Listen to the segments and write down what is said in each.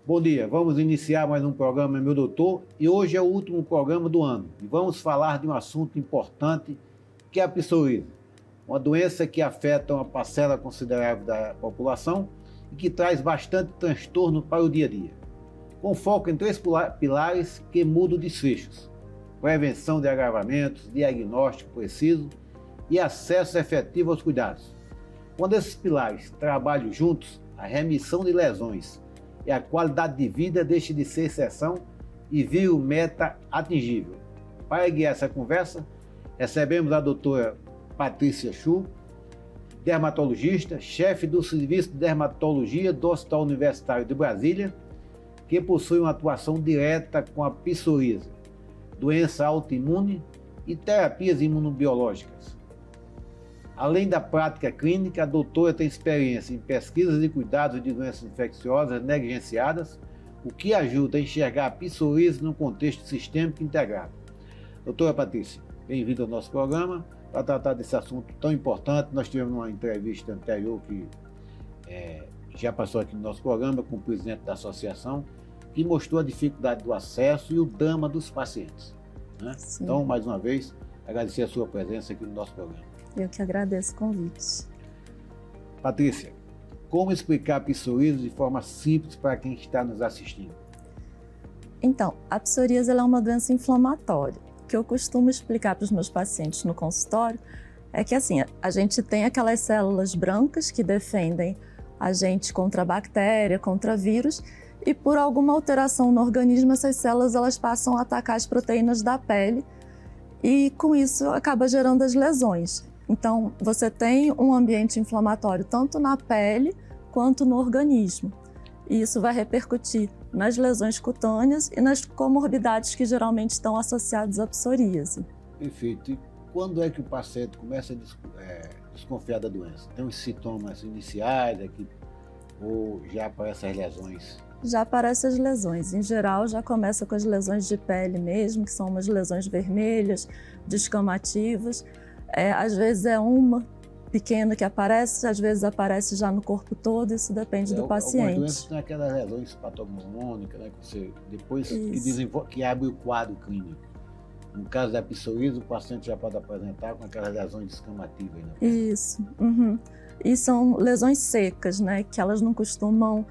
Bom dia, vamos iniciar mais um programa Meu Doutor e hoje é o último programa do ano e vamos falar de um assunto importante que é a psoríase, uma doença que afeta uma parcela considerável da população e que traz bastante transtorno para o dia a dia, com foco em 3 pilares que mudam desfechos: prevenção de agravamentos, diagnóstico preciso e acesso efetivo aos cuidados. Quando esses pilares trabalham juntos, a remissão de lesões e a qualidade de vida deixa de ser exceção e vira o meta atingível. Para guiar essa conversa, recebemos a doutora Patrícia Chu, dermatologista, chefe do Serviço de Dermatologia do Hospital Universitário de Brasília, que possui uma atuação direta com a psoríase, doença autoimune e terapias imunobiológicas. Além da prática clínica, a doutora tem experiência em pesquisas e cuidados de doenças infecciosas negligenciadas, o que ajuda a enxergar a psoríase num contexto sistêmico integrado. Doutora Patrícia, bem-vinda ao nosso programa para tratar desse assunto tão importante. Nós tivemos uma entrevista anterior que já passou aqui no nosso programa com o presidente da associação, que mostrou a dificuldade do acesso e o drama dos pacientes, né? Então, mais uma vez, agradecer a sua presença aqui no nosso programa. Eu que agradeço o convite. Patrícia, como explicar a psoríase de forma simples para quem está nos assistindo? Então, a psoríase é uma doença inflamatória. O que eu costumo explicar para os meus pacientes no consultório é que assim, a gente tem aquelas células brancas que defendem a gente contra a bactéria, contra vírus, e por alguma alteração no organismo, essas células elas passam a atacar as proteínas da pele e com isso acaba gerando as lesões. Então, você tem um ambiente inflamatório tanto na pele quanto no organismo. E isso vai repercutir nas lesões cutâneas e nas comorbidades que geralmente estão associadas à psoríase. Perfeito. E quando é que o paciente começa a desconfiar da doença? Tem os sintomas iniciais aqui ou já aparecem as lesões? Já aparecem as lesões. Em geral, já começa com as lesões de pele mesmo, que são umas lesões vermelhas, descamativas. Às vezes é uma pequena que aparece, às vezes aparece já no corpo todo, isso depende do paciente. Algumas doenças têm aquelas lesões patognomônicas, né, que você, depois que abre o quadro clínico. No caso da psoríase, o paciente já pode apresentar com aquelas lesões descamativas. Né? Isso. Uhum. E são lesões secas, né, que elas não costumam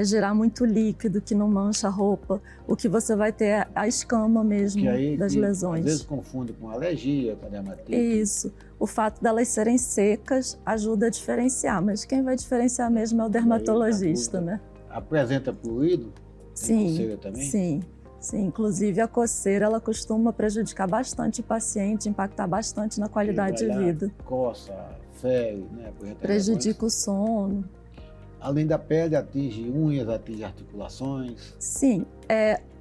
gerar muito líquido, que não mancha a roupa. O que você vai ter é a escama mesmo das lesões. Às vezes confunde com alergia, com dermatite. Isso. O fato delas serem secas ajuda a diferenciar, mas quem vai diferenciar mesmo é o dermatologista, né? Apresenta prurido? Tem coceira também? Sim. Sim, inclusive a coceira ela costuma prejudicar bastante o paciente, impactar bastante na qualidade de vida. Coça, fere, né? Prejudica o sono. Além da pele, atinge unhas, atinge articulações? Sim,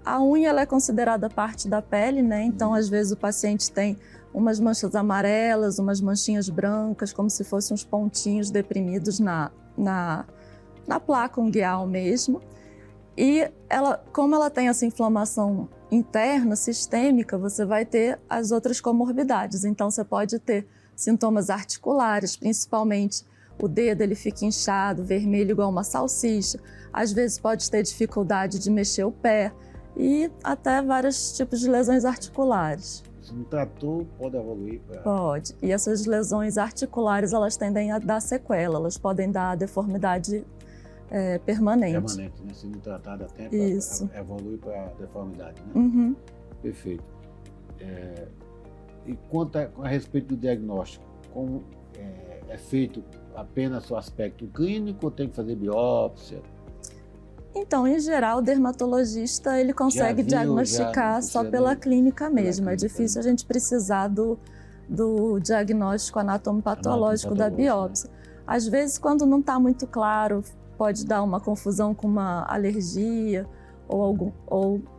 a unha ela é considerada parte da pele, né? Então, às vezes o paciente tem umas manchas amarelas, umas manchinhas brancas, como se fossem uns pontinhos deprimidos na placa ungueal mesmo. E como ela tem essa inflamação interna, sistêmica, você vai ter as outras comorbidades. Então, você pode ter sintomas articulares, principalmente o dedo ele fica inchado, vermelho igual uma salsicha. Às vezes pode ter dificuldade de mexer o pé e até vários tipos de lesões articulares. Se não tratou, pode evoluir? Pode. E essas lesões articulares, elas tendem a dar sequela, elas podem dar deformidade permanente. Permanente, né? Se não tratar a tempo, evolui para deformidade, né? Uhum. Perfeito. E quanto a respeito do diagnóstico, como é feito apenas o aspecto clínico ou tem que fazer biópsia? Então, em geral, o dermatologista ele consegue diagnosticar só pela clínica mesmo. É difícil a gente precisar do diagnóstico anatomopatológico da biópsia. Às vezes, quando não está muito claro, pode dar uma confusão com uma alergia ou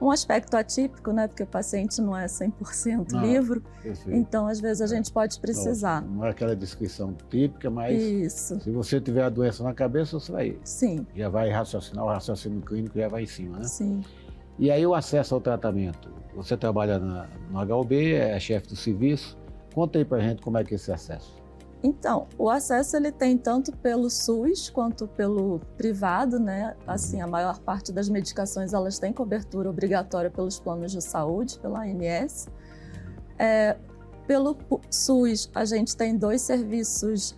um aspecto atípico, né? Porque o paciente não é 100% livre. Perfeito. Então, às vezes, a gente pode precisar. Não é aquela descrição típica, mas se você tiver a doença na cabeça, você já vai raciocinar, o raciocínio clínico já vai em cima, né? Sim. E aí o acesso ao tratamento, você trabalha no HUB, é chefe do serviço. Conta aí pra gente como é que é esse acesso. Então, o acesso ele tem tanto pelo SUS quanto pelo privado, né? Assim, a maior parte das medicações elas têm cobertura obrigatória pelos planos de saúde, pela ANS. Pelo SUS, a gente tem 2 serviços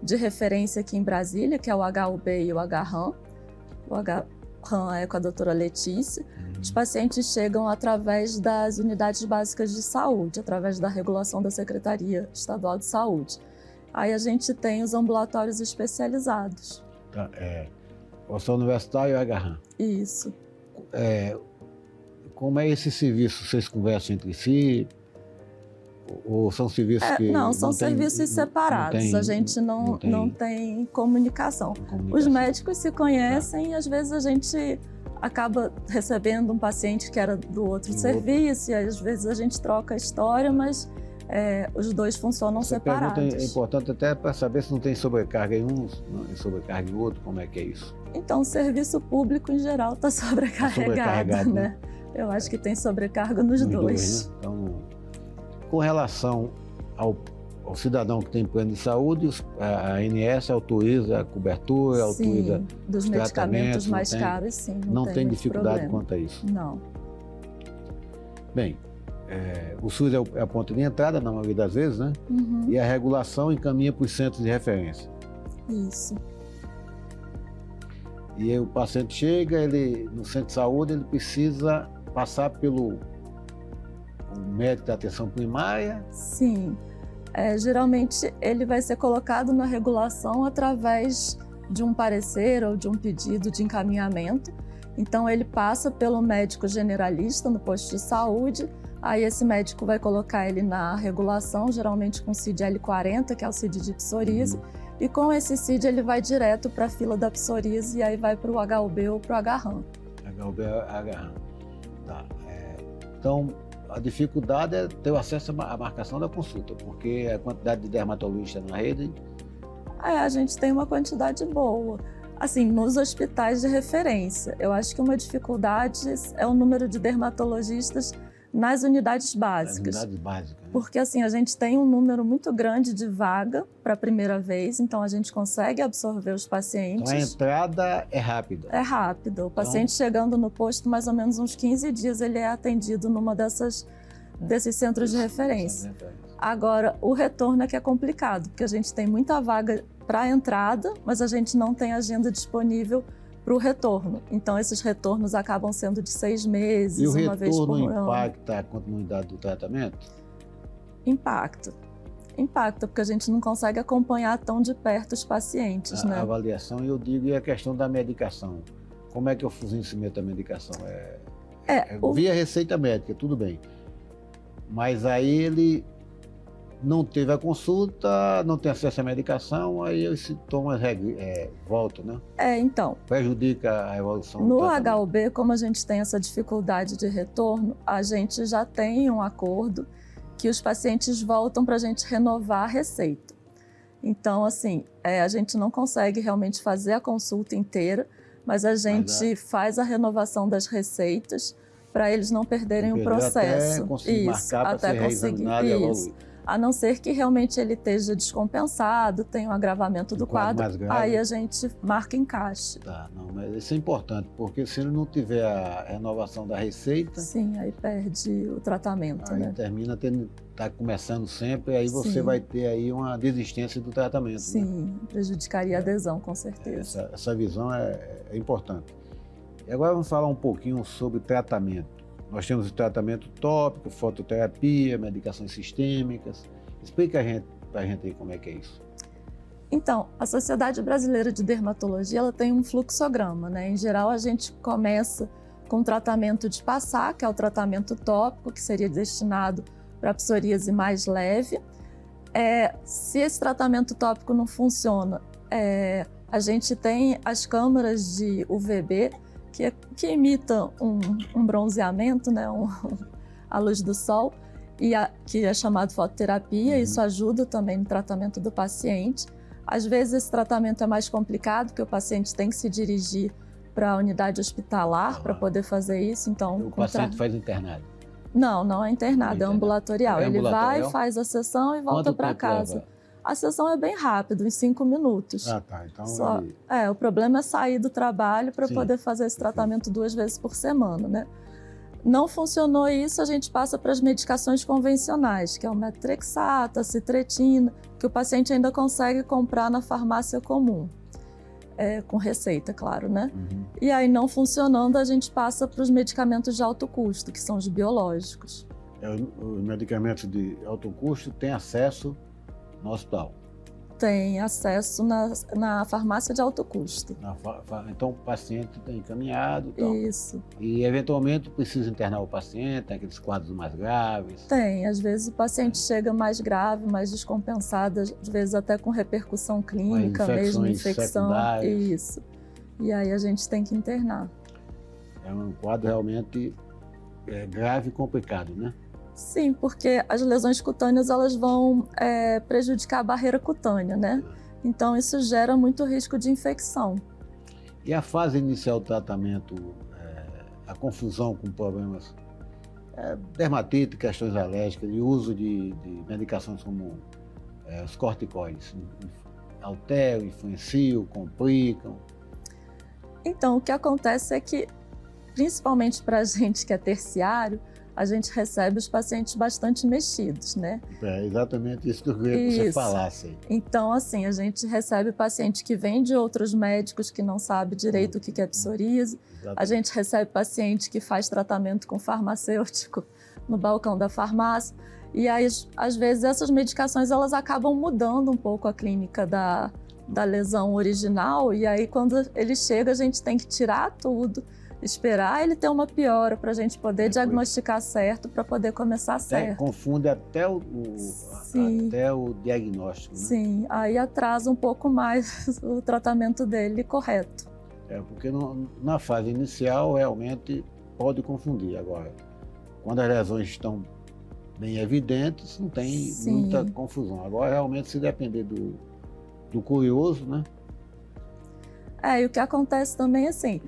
de referência aqui em Brasília, que é o HUB e o HRAM. O HRAM é com a doutora Letícia. Os pacientes chegam através das unidades básicas de saúde, através da regulação da Secretaria Estadual de Saúde. Aí a gente tem os ambulatórios especializados. Tá, Hospital Universitário e o HRAM. Isso. Como é esse serviço? Vocês conversam entre si? Ou são serviços que... Não, são serviços separados. A gente não tem comunicação. Os médicos se conhecem e às vezes a gente acaba recebendo um paciente que era do outro serviço e às vezes a gente troca a história, mas os 2 funcionam separados. Pergunta é importante até para saber se não tem sobrecarga em um e sobrecarga em outro, como é que é isso? Então, o serviço público em geral está sobrecarregado, né? Eu acho que tem sobrecarga nos dois. Né? Então, com relação ao cidadão que tem plano de saúde, a ANS autoriza a cobertura, autoriza dos medicamentos mais caros, sim. Não tem dificuldade problema quanto a isso. Não. Bem, o SUS é a ponta de entrada, na maioria das vezes, né? Uhum. E a regulação encaminha para os centros de referência. Isso. E aí o paciente chega, no centro de saúde, ele precisa passar pelo médico da atenção primária? Sim. Geralmente ele vai ser colocado na regulação através de um parecer ou de um pedido de encaminhamento. Então ele passa pelo médico generalista no posto de saúde, aí esse médico vai colocar ele na regulação, geralmente com CID-L40, que é o CID de psoríase, e com esse CID ele vai direto para a fila da psoríase e aí vai para o HUB ou para o HRAM. HUB e HRAM. Tá. Então, a dificuldade é ter o acesso à marcação da consulta, porque a quantidade de dermatologistas na rede... A gente tem uma quantidade boa. Assim, nos hospitais de referência, eu acho que uma dificuldade é o número de dermatologistas nas unidades básicas. Nas unidades básicas, né? Porque assim, a gente tem um número muito grande de vaga para a primeira vez, então a gente consegue absorver os pacientes. Então a entrada é rápida. É rápida. O paciente chegando no posto, mais ou menos uns 15 dias, ele é atendido numa desses centros de referência. Agora, o retorno é que é complicado, porque a gente tem muita vaga para a entrada, mas a gente não tem agenda disponível para o retorno. Então, esses retornos acabam sendo de 6 meses, uma vez por ano. E o retorno impacta a continuidade do tratamento? Impacta, porque a gente não consegue acompanhar tão de perto os pacientes, né? A avaliação, eu digo, e a questão da medicação. Como é que eu fiz o vencimento da medicação? Via receita médica, tudo bem. Mas aí ele não teve a consulta, não tem acesso à medicação, aí os sintomas voltam, né? Então. Prejudica a evolução do No tratamento. HUB, como a gente tem essa dificuldade de retorno, a gente já tem um acordo que os pacientes voltam para a gente renovar a receita. Então, assim, a gente não consegue realmente fazer a consulta inteira, mas a gente faz a renovação das receitas para eles não perderem o processo. Até conseguir marcar para ser reexaminado e evoluir. A não ser que realmente ele esteja descompensado, tenha um agravamento do quadro, aí a gente marca encaixe. Tá, não, mas isso é importante, porque se ele não tiver a renovação da receita... Sim, aí perde o tratamento, aí né? termina tá começando sempre, aí você vai ter aí uma desistência do tratamento. Sim, né? prejudicaria a adesão, com certeza. Essa visão é importante. E agora vamos falar um pouquinho sobre tratamento. Nós temos o tratamento tópico, fototerapia, medicações sistêmicas. Explica para a gente aí como é que é isso. Então, a Sociedade Brasileira de Dermatologia ela tem um fluxograma, né? Em geral, a gente começa com o tratamento de passar, que é o tratamento tópico, que seria destinado para a psoríase mais leve. Se esse tratamento tópico não funciona, a gente tem as câmaras de UVB, que imitam um bronzeamento, né? A luz do sol, que é chamado fototerapia. Isso ajuda também no tratamento do paciente. Às vezes esse tratamento é mais complicado, porque o paciente tem que se dirigir para a unidade hospitalar para poder fazer isso. Então, o paciente faz internado? Não é internado, é ambulatorial. Ele vai, faz a sessão e volta para casa. Leva? A sessão é bem rápida, em 5 minutos. Ah, tá. Então o problema é sair do trabalho para poder fazer esse tratamento 2 vezes por semana, né? Não funcionou isso, a gente passa para as medicações convencionais, que é o metrexato, a citretina, que o paciente ainda consegue comprar na farmácia comum, com receita, claro, né? Uhum. E aí, não funcionando, a gente passa para os medicamentos de alto custo, que são os biológicos. Os medicamentos de alto custo têm acesso no hospital? Tem acesso na farmácia de alto custo. Então, o paciente tem encaminhado. Então, isso. E, eventualmente, precisa internar o paciente, tem aqueles quadros mais graves? Tem. Às vezes, o paciente chega mais grave, mais descompensado, às vezes até com repercussão clínica, mesmo infecção. Isso. E aí, a gente tem que internar. É um quadro realmente grave e complicado, né? Sim, porque as lesões cutâneas elas vão prejudicar a barreira cutânea, né? Então isso gera muito risco de infecção. E a fase inicial do tratamento, a confusão com problemas, dermatite, questões alérgicas e uso de medicações como os corticoides, alteram, influenciam, complicam? Então, o que acontece é que, principalmente para a gente que é terciário, a gente recebe os pacientes bastante mexidos, né? É exatamente isso que eu queria que você falasse. Então, assim, a gente recebe paciente que vem de outros médicos que não sabe direito o que é psoríase. Exatamente. A gente recebe paciente que faz tratamento com farmacêutico no balcão da farmácia. E aí, às vezes, essas medicações elas acabam mudando um pouco a clínica da lesão original. E aí, quando ele chega, a gente tem que tirar tudo, esperar ele ter uma piora para a gente poder diagnosticar certo, para poder começar certo. Confunde até o diagnóstico, né? Sim, aí atrasa um pouco mais o tratamento dele correto. Porque na fase inicial realmente pode confundir. Agora, quando as lesões estão bem evidentes, não tem muita confusão. Agora, realmente, se depender do curioso, né? E o que acontece também, assim,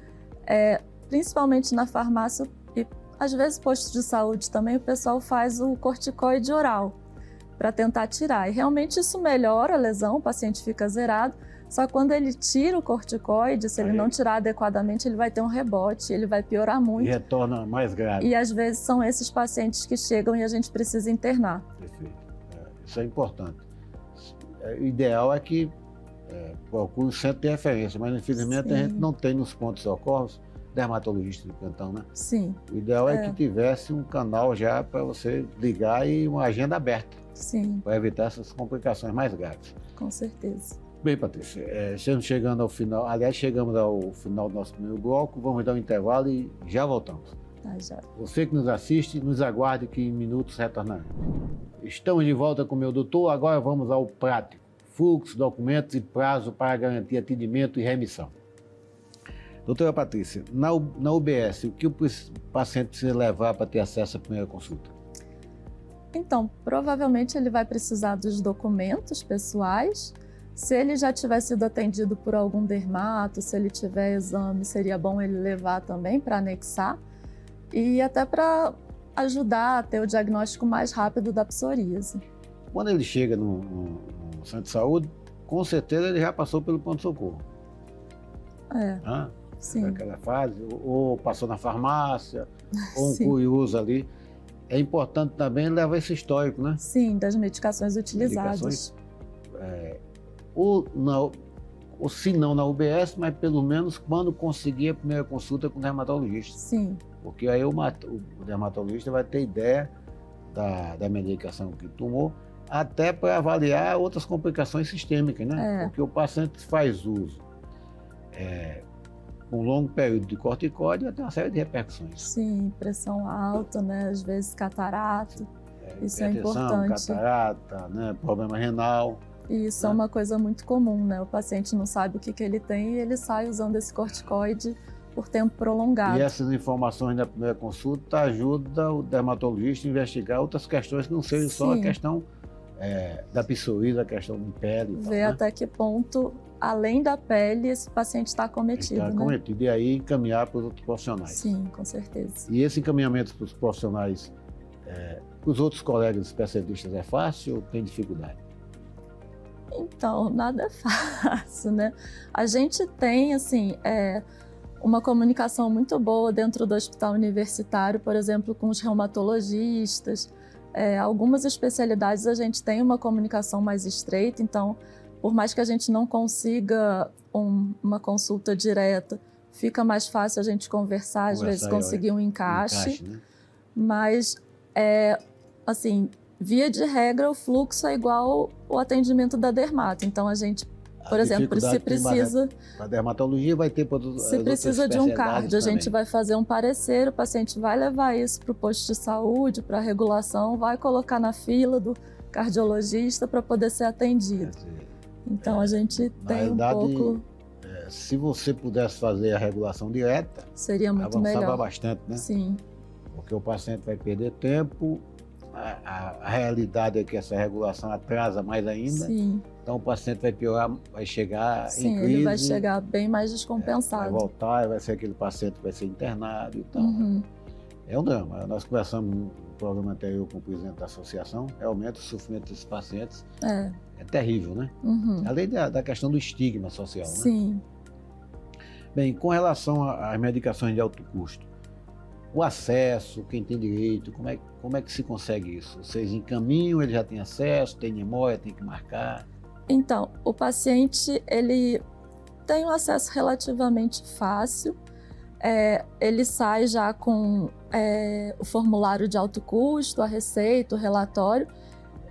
principalmente na farmácia e às vezes postos de saúde também, o pessoal faz o corticoide oral para tentar tirar. E realmente isso melhora a lesão, o paciente fica zerado, só que quando ele tira o corticoide, se ele não tirar adequadamente, ele vai ter um rebote, ele vai piorar muito. E retorna mais grave. E às vezes são esses pacientes que chegam e a gente precisa internar. Perfeito. Isso é importante. O ideal é que procure o centro de referência, mas infelizmente a gente não tem nos pontos de socorro dermatologista de plantão, né? Sim. O ideal é que tivesse um canal já para você ligar e uma agenda aberta. Sim. Para evitar essas complicações mais graves. Com certeza. Bem, Patrícia, estamos chegando ao final, aliás, chegamos ao final do nosso primeiro bloco, vamos dar um intervalo e já voltamos. Já. Você que nos assiste, nos aguarde que em minutos retornaremos. Estamos de volta com o meu doutor, agora vamos ao prático. Fluxo, documentos e prazo para garantir atendimento e remissão. Doutora Patrícia, na UBS, o que o paciente precisa levar para ter acesso à primeira consulta? Então, provavelmente ele vai precisar dos documentos pessoais. Se ele já tiver sido atendido por algum dermato, se ele tiver exame, seria bom ele levar também para anexar. E até para ajudar a ter o diagnóstico mais rápido da psoríase. Quando ele chega no centro de saúde, com certeza ele já passou pelo pronto-socorro. Sim. Naquela fase, ou passou na farmácia, ou um curioso ali. É importante também levar esse histórico, né? Sim, das medicações utilizadas. Ou se não na UBS, mas pelo menos quando conseguir a primeira consulta com o dermatologista. Sim. Porque aí o dermatologista vai ter ideia da medicação que tomou, até para avaliar outras complicações sistêmicas, né? Porque o paciente faz uso com um longo período de corticoide e tem uma série de repercussões. Sim, pressão alta, né? Às vezes catarata. Isso é importante. Catarata, né? Problema renal. Isso é uma coisa muito comum, né? O paciente não sabe o que ele tem e ele sai usando esse corticoide por tempo prolongado. E essas informações na primeira consulta ajudam o dermatologista a investigar outras questões que não sejam só a questão da psoríase, a questão de pele. E tal, Ver né? até que ponto, além da pele, esse paciente está acometido. Está acometido, e aí encaminhar para os outros profissionais. Sim, com certeza. E esse encaminhamento para os profissionais, para os outros colegas especialistas, é fácil ou tem dificuldade? Então, nada é fácil, né? A gente tem, assim, uma comunicação muito boa dentro do hospital universitário, por exemplo, com os reumatologistas. Algumas especialidades a gente tem uma comunicação mais estreita, então, por mais que a gente não consiga uma consulta direta, fica mais fácil a gente conversar, às vezes conseguir um encaixe. Né? Mas, assim, via de regra, o fluxo é igual o atendimento da dermato. Então, a gente, por exemplo, se precisa... A dermatologia vai ter... Se precisa de um cardio, a gente também vai fazer um parecer, o paciente vai levar isso para o posto de saúde, para a regulação, vai colocar na fila do cardiologista para poder ser atendido. Então, a gente tem um pouco... Se você pudesse fazer a regulação direta, seria muito avançava melhor. Bastante, né? Sim. Porque o paciente vai perder tempo, a realidade é que essa regulação atrasa mais ainda. Sim. Então o paciente vai piorar, vai chegar Sim, em crise. ele vai chegar bem mais descompensado. Vai voltar, vai ser aquele paciente que vai ser internado e tal. Uhum. É um drama. Nós conversamos no programa anterior com o presidente da associação, realmente o sofrimento desses pacientes é terrível, né? Uhum. Além da questão do estigma social, né? Sim. Bem, com relação às medicações de alto custo, o acesso, quem tem direito, como é que se consegue isso? Vocês encaminham, ele já tem acesso, tem memória, tem que marcar? Então, o paciente, ele tem um acesso relativamente fácil. Ele sai já com o formulário de alto custo, a receita, o relatório.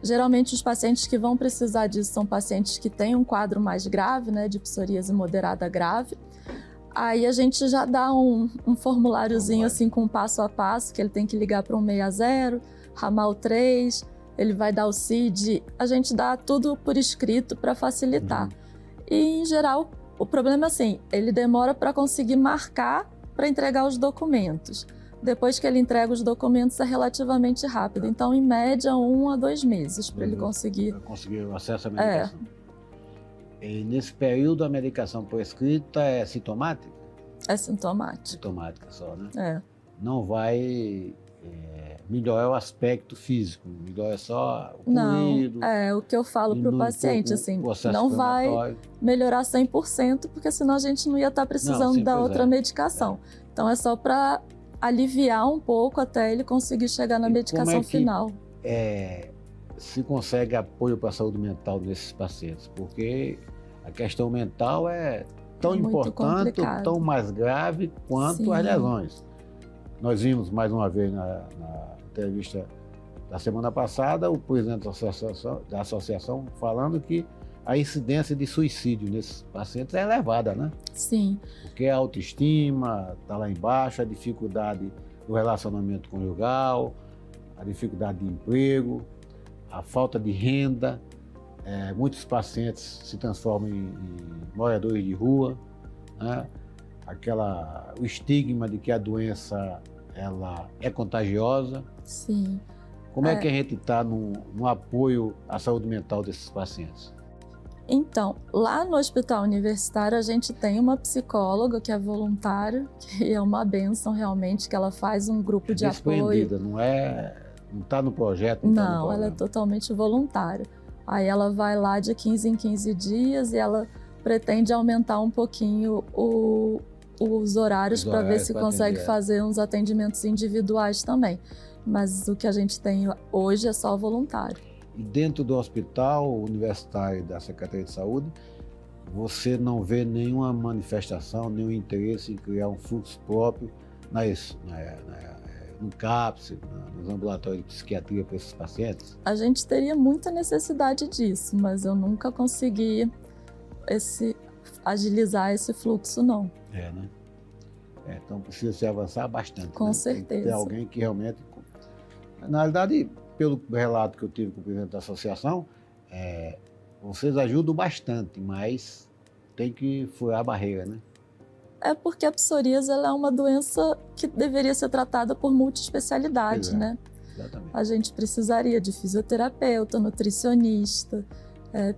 Geralmente, os pacientes que vão precisar disso são pacientes que têm um quadro mais grave, né, de psoríase moderada grave. Aí a gente já dá um formuláriozinho assim com passo a passo, que ele tem que ligar para 160, ramal 3, ele vai dar o CID, a gente dá tudo por escrito para facilitar. E, em geral, o problema é assim, ele demora para conseguir marcar para entregar os documentos. Depois que ele entrega os documentos é relativamente rápido, então em média 1 a 2 meses para ele conseguir. Para conseguir o acesso à medicação. E nesse período a medicação prescrita é sintomática? É sintomática. Sintomática só, né? É. Não vai melhorar o aspecto físico, melhora só o fluido. Não, o que eu falo para o paciente, assim, não vai melhorar 100%, porque senão a gente não ia estar precisando da outra medicação. Então é só para aliviar um pouco até ele conseguir chegar na medicação final. Se consegue apoio para a saúde mental desses pacientes? Porque a questão mental é tão importante, tão mais grave quanto as lesões. Nós vimos mais uma vez na entrevista da semana passada o presidente da associação falando que a incidência de suicídio nesses pacientes é elevada, né? Sim. Porque a autoestima está lá embaixo, a dificuldade do relacionamento conjugal, a dificuldade de emprego, a falta de renda. Muitos pacientes se transformam em moradores de rua, né? O estigma de que a doença ela é contagiosa. Sim. Como é que a gente está no apoio à saúde mental desses pacientes? Então, lá no hospital universitário a gente tem uma psicóloga que é voluntária, que é uma bênção realmente, que ela faz um grupo de apoio. Não está no projeto? Não, ela é totalmente voluntária. Aí ela vai lá de 15 em 15 dias e ela pretende aumentar um pouquinho os horários para ver se consegue fazer uns atendimentos individuais também. Mas o que a gente tem hoje é só voluntário. E dentro do hospital universitário da Secretaria de Saúde, você não vê nenhuma manifestação, nenhum interesse em criar um fluxo próprio no CAPS, nos ambulatórios de psiquiatria para esses pacientes? A gente teria muita necessidade disso, mas eu nunca consegui agilizar esse fluxo, não. Né? Então precisa se avançar bastante. Com certeza. Tem que ter alguém que realmente... Na realidade, pelo relato que eu tive com o presidente da associação, vocês ajudam bastante, mas tem que furar a barreira, né? É porque a psoríase ela é uma doença que deveria ser tratada por multiespecialidade, né? Exatamente. a gente precisaria de fisioterapeuta, nutricionista,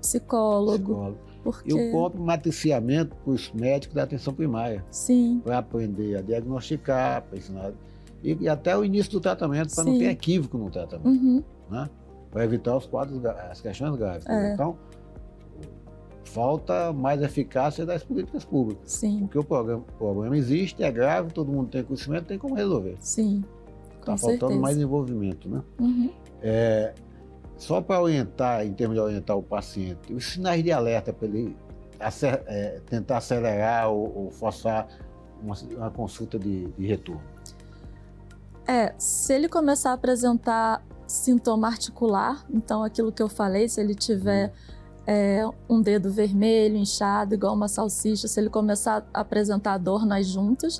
psicólogo. Porque... E o próprio matriciamento para os médicos da atenção primária. Sim. Para aprender a diagnosticar, para ensinar. E até o início do tratamento, para não ter equívoco no tratamento. Uhum. Né? Para evitar os quadros, as questões graves. Então, falta mais eficácia das políticas públicas. Sim. Porque o problema existe, é grave, todo mundo tem conhecimento, tem como resolver. Sim. Está faltando mais envolvimento, né? Uhum. Só para orientar, em termos de orientar o paciente, os sinais de alerta para ele tentar acelerar ou forçar uma consulta de retorno. Se ele começar a apresentar sintoma articular, então aquilo que eu falei, se ele tiver um dedo vermelho, inchado, igual uma salsicha, se ele começar a apresentar dor nas juntas,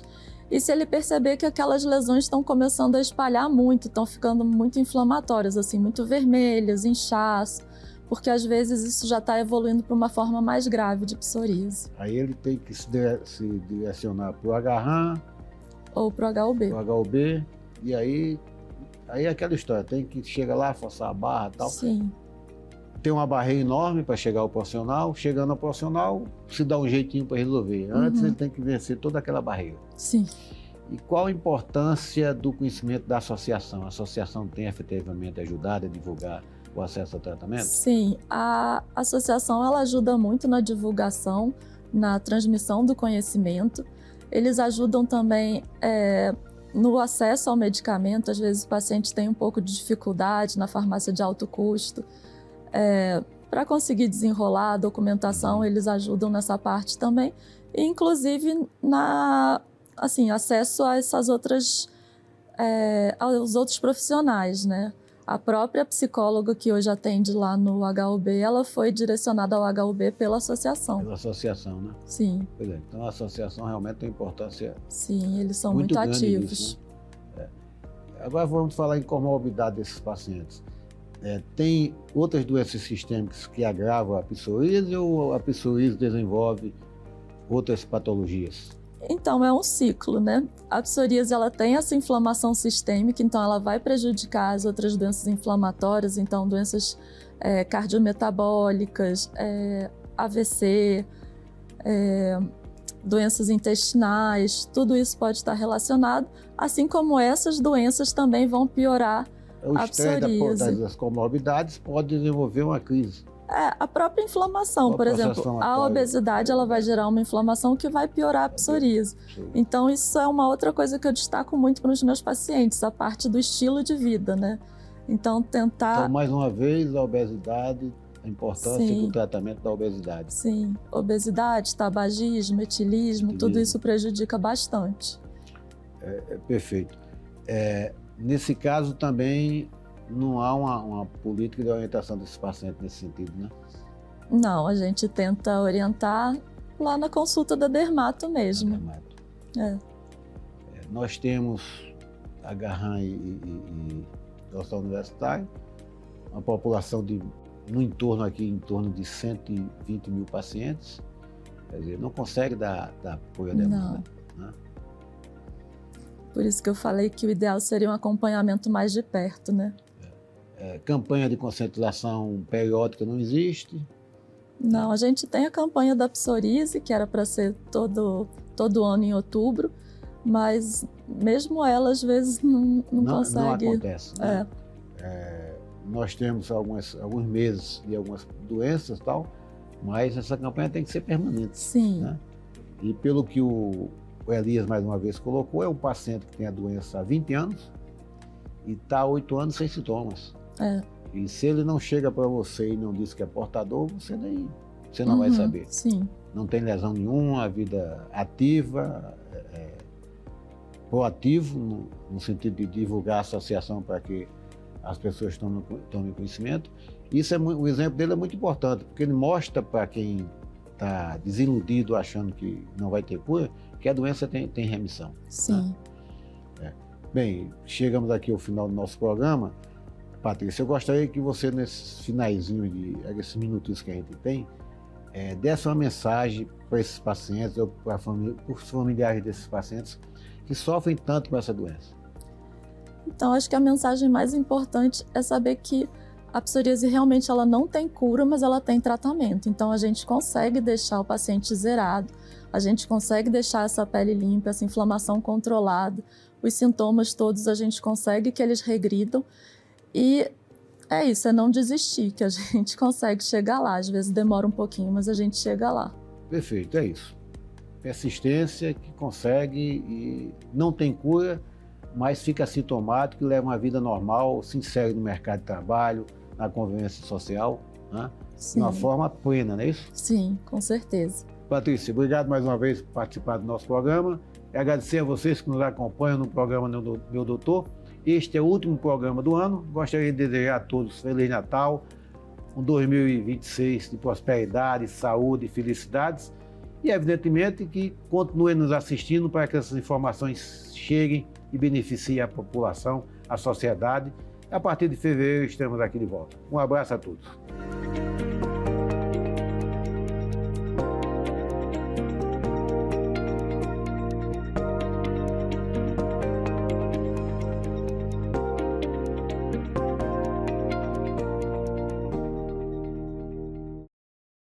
e se ele perceber que aquelas lesões estão começando a espalhar muito, estão ficando muito inflamatórias, assim, muito vermelhas, inchaço, porque às vezes isso já está evoluindo para uma forma mais grave de psoríase. Aí ele tem que se direcionar para o Agarran ou para o HUB, e aí é aquela história, tem que chegar lá, forçar a barra e tal. Sim. Tem uma barreira enorme para chegar ao profissional, chegando ao profissional, se dá um jeitinho para resolver. Antes ele tem que vencer toda aquela barreira. Sim. E qual a importância do conhecimento da associação? A associação tem efetivamente ajudado a divulgar o acesso ao tratamento? Sim, a associação ela ajuda muito na divulgação, na transmissão do conhecimento. Eles ajudam também no acesso ao medicamento. Às vezes o paciente tem um pouco de dificuldade na farmácia de alto custo. Para conseguir desenrolar a documentação, eles ajudam nessa parte também. E, inclusive, acesso a essas outras, aos outros profissionais, né? A própria psicóloga que hoje atende lá no HUB, ela foi direcionada ao HUB pela associação. Pela associação, né? Sim. Pois é, então a associação realmente tem importância. Sim, eles são muito ativos. Nisso, né? Agora vamos falar em comorbidade desses pacientes. Tem outras doenças sistêmicas que agravam a psoríase ou a psoríase desenvolve outras patologias? Então, é um ciclo, né? A psoríase, ela tem essa inflamação sistêmica, então ela vai prejudicar as outras doenças inflamatórias, então doenças cardiometabólicas, AVC, doenças intestinais, tudo isso pode estar relacionado, assim como essas doenças também vão piorar o estresse das comorbidades pode desenvolver uma crise. A própria inflamação, por exemplo, a obesidade ela vai gerar uma inflamação que vai piorar a psoríase. Então isso é uma outra coisa que eu destaco muito para os meus pacientes, a parte do estilo de vida, né? Então Então, mais uma vez, a obesidade, a importância do tratamento da obesidade. Sim, obesidade, tabagismo, etilismo, tudo isso prejudica bastante. Perfeito. Nesse caso também não há uma política de orientação desses pacientes nesse sentido, né? Não, a gente tenta orientar lá na consulta da dermato mesmo. Nós temos a Agarran e Hospital Universitário, uma população em torno de 120 mil pacientes, quer dizer, não consegue dar apoio à demanda. Né? Por isso que eu falei que o ideal seria um acompanhamento mais de perto, né? Campanha de conscientização periódica não existe? Não, a gente tem a campanha da psoríase, que era para ser todo ano em outubro, mas mesmo ela às vezes não consegue. Não acontece, né? Nós temos alguns meses de algumas doenças e tal, mas essa campanha tem que ser permanente. Sim. Né? E pelo que o Elias mais uma vez colocou, é um paciente que tem a doença há 20 anos e está há 8 anos sem sintomas. E se ele não chega para você e não diz que é portador, você não vai saber. Sim. Não tem lesão nenhuma, a vida ativa, proativo, no sentido de divulgar a associação para que as pessoas tomem conhecimento. O exemplo dele é muito importante, porque ele mostra para quem está desiludido, achando que não vai ter cura, que a doença tem remissão. Sim. Né? Bem, chegamos aqui ao final do nosso programa. Patrícia, eu gostaria que você, nesses finaizinhos esses minutos que a gente tem, desse uma mensagem para esses pacientes, ou para os familiares desses pacientes que sofrem tanto com essa doença. Então, acho que a mensagem mais importante é saber que a psoríase realmente ela não tem cura, mas ela tem tratamento. Então, a gente consegue deixar o paciente zerado, a gente consegue deixar essa pele limpa, essa inflamação controlada, os sintomas todos a gente consegue que eles regridam. E é isso, é não desistir, que a gente consegue chegar lá. Às vezes demora um pouquinho, mas a gente chega lá. Perfeito, é isso. Persistência que consegue e não tem cura, mas fica sintomático e leva uma vida normal, se insere no mercado de trabalho, na convivência social, né? De uma forma plena, não é isso? Sim, com certeza. Patrícia, obrigado mais uma vez por participar do nosso programa. E agradecer a vocês que nos acompanham no programa Meu Doutor. Este é o último programa do ano. Gostaria de desejar a todos Feliz Natal, um 2026 de prosperidade, saúde e felicidades. E, evidentemente, que continuem nos assistindo para que essas informações cheguem e beneficiem a população, a sociedade. A partir de fevereiro, estamos aqui de volta. Um abraço a todos.